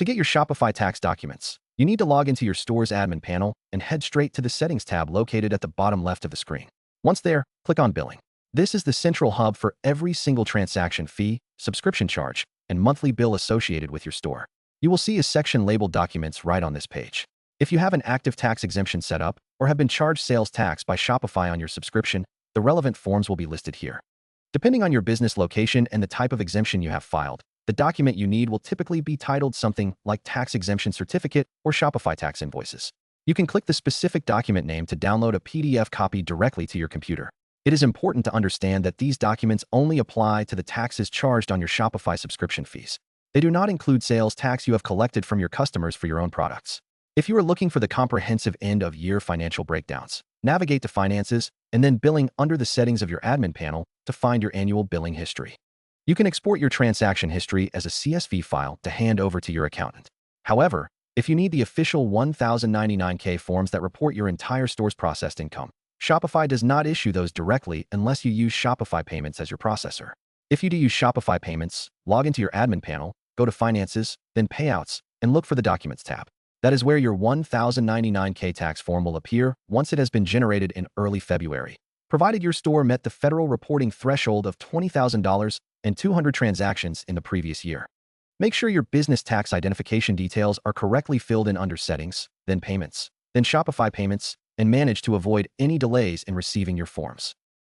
To get your Shopify tax documents, you need to log into your store's admin panel and head straight to the Settings tab located at the bottom left of the screen. Once there, click on Billing. This is the central hub for every single transaction fee, subscription charge, and monthly bill associated with your store. You will see a section labeled Documents right on this page. If you have an active tax exemption set up or have been charged sales tax by Shopify on your subscription, the relevant forms will be listed here. Depending on your business location and the type of exemption you have filed, the document you need will typically be titled something like Tax Exemption Certificate or Shopify Tax Invoices. You can click the specific document name to download a PDF copy directly to your computer. It is important to understand that these documents only apply to the taxes charged on your Shopify subscription fees. They do not include sales tax you have collected from your customers for your own products. If you are looking for the comprehensive end-of-year financial breakdowns, navigate to Finances and then Billing under the settings of your admin panel to find your annual billing history. You can export your transaction history as a CSV file to hand over to your accountant. However, if you need the official 1099K forms that report your entire store's processed income, Shopify does not issue those directly unless you use Shopify Payments as your processor. If you do use Shopify Payments, log into your admin panel, go to Finances, then Payouts, and look for the Documents tab. That is where your 1099K tax form will appear once it has been generated in early February, provided your store met the federal reporting threshold of $20,000 and 200 transactions in the previous year. Make sure your business tax identification details are correctly filled in under Settings, then Payments, then Shopify Payments, and manage to avoid any delays in receiving your forms.